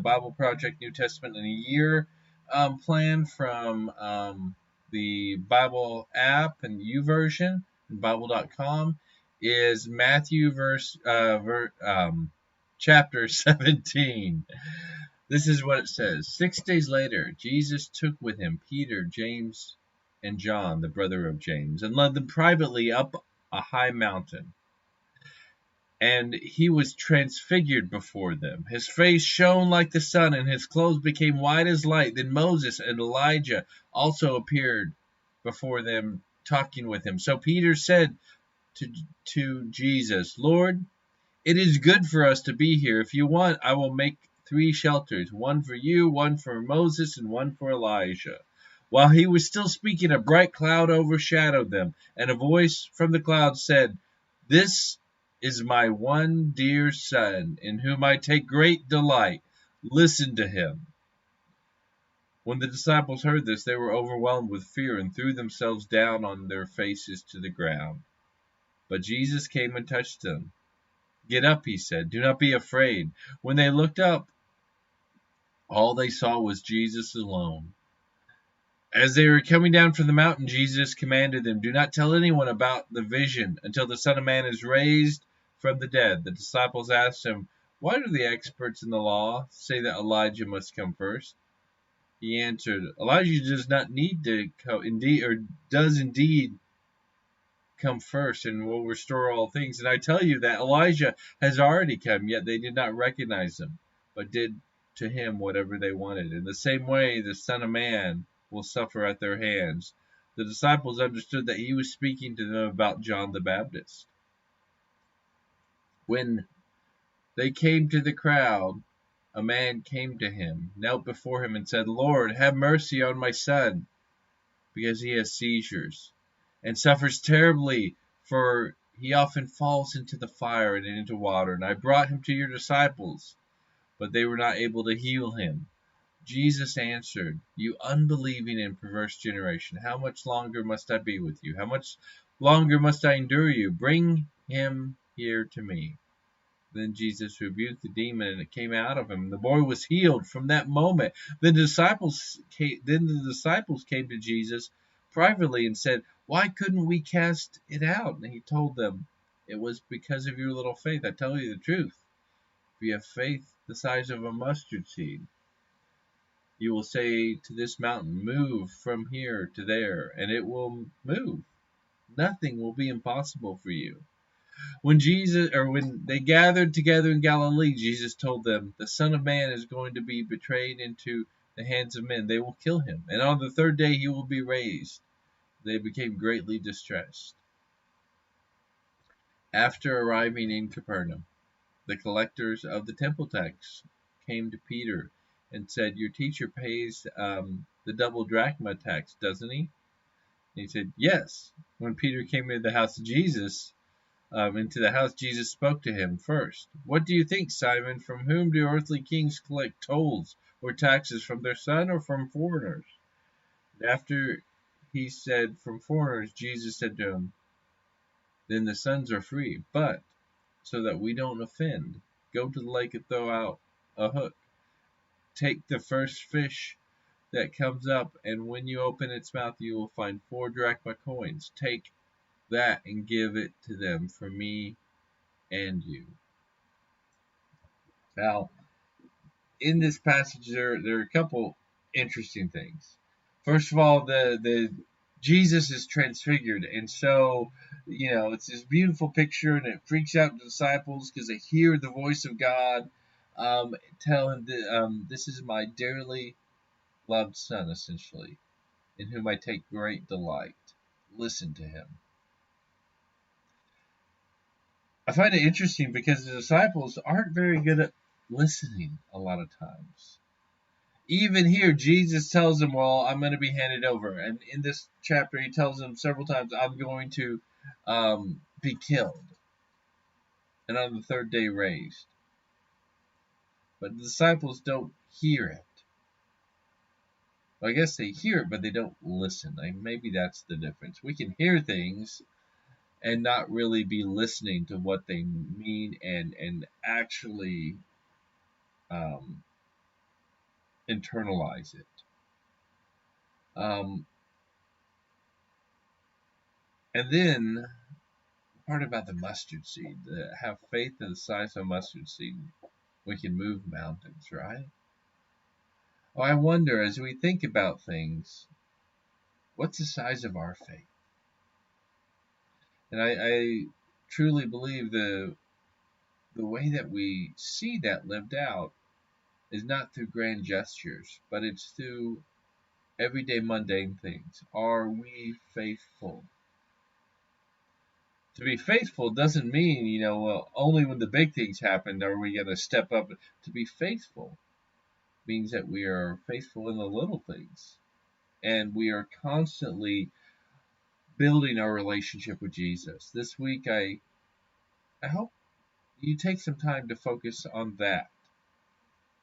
Bible Project New Testament in a Year plan from the Bible app and YouVersion and Bible.com is Matthew chapter 17. This is what it says. 6 days later, Jesus took with him Peter, James, and John, the brother of James, and led them privately up a high mountain. And he was transfigured before them. His face shone like the sun, and his clothes became white as light. Then Moses and Elijah also appeared before them, talking with him. So Peter said to Jesus, Lord, it is good for us to be here. If you want, I will make 3 shelters, one for you, one for Moses, and one for Elijah. While he was still speaking, a bright cloud overshadowed them, and a voice from the cloud said, This is my one dear son, in whom I take great delight. Listen to him. When the disciples heard this, they were overwhelmed with fear and threw themselves down on their faces to the ground. But Jesus came and touched them. Get up, he said. Do not be afraid. When they looked up, all they saw was Jesus alone. As they were coming down from the mountain, Jesus commanded them, Do not tell anyone about the vision until the Son of Man is raised from the dead. The disciples asked him, Why do the experts in the law say that Elijah must come first? He answered, Elijah does not need to come, does indeed come first and will restore all things. And I tell you that Elijah has already come, yet they did not recognize him, but did to him whatever they wanted. In the same way, the Son of Man will suffer at their hands. The disciples understood that he was speaking to them about John the Baptist. When they came to the crowd, a man came to him, knelt before him, and said, Lord, have mercy on my son, because he has seizures and suffers terribly, for he often falls into the fire and into water. And I brought him to your disciples, but they were not able to heal him. Jesus answered, You unbelieving and perverse generation, how much longer must I be with you? How much longer must I endure you? Bring him here to me. Then Jesus rebuked the demon, and it came out of him. The boy was healed from that moment. Then the disciples came to Jesus privately and said, Why couldn't we cast it out? And he told them, It was because of your little faith. I tell you the truth. If you have faith the size of a mustard seed, you will say to this mountain, Move from here to there, and it will move. Nothing will be impossible for you. When they gathered together in Galilee, Jesus told them, The Son of Man is going to be betrayed into the hands of men. They will kill him, and on the 3rd day he will be raised. They became greatly distressed. After arriving in Capernaum, the collectors of the temple tax came to Peter and said, Your teacher pays the double drachma tax, doesn't he? And he said, Yes. When Peter came into the house, Jesus spoke to him first. What do you think, Simon? From whom do earthly kings collect tolls or taxes, from their son or from foreigners? And after he said, From foreigners, Jesus said to him, Then the sons are free. But, so that we don't offend, go to the lake and throw out a hook. Take the first fish that comes up, and when you open its mouth, you will find 4 drachma coins. Take that and give it to them for me and you. Now, in this passage, there are a couple interesting things. First of all, the Jesus is transfigured, and so it's this beautiful picture, and it freaks out the disciples because they hear the voice of God tell him that this is my dearly loved son, essentially, in whom I take great delight. Listen to him. I find it interesting because the disciples aren't very good at listening a lot of times. Even here, Jesus tells them, well, I'm going to be handed over. And in this chapter, he tells them several times, I'm going to be killed. And on the 3rd day raised. But the disciples don't hear it. Well, I guess they hear it, but they don't listen. Maybe that's the difference. We can hear things and not really be listening to what they mean and actually internalize it. Um, and then part about the mustard seed, have faith in the size of a mustard seed, we can move mountains, right? Oh, I wonder as we think about things, what's the size of our faith? And I truly believe the way that we see that lived out is not through grand gestures, but it's through everyday mundane things. Are we faithful? To be faithful doesn't mean, well, only when the big things happen are we going to step up. To be faithful means that we are faithful in the little things. And we are constantly building our relationship with Jesus. This week, I hope you take some time to focus on that.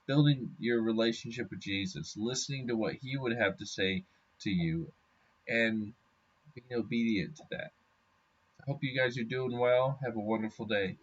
Building your relationship with Jesus, listening to what he would have to say to you, and being obedient to that. I hope you guys are doing well. Have a wonderful day.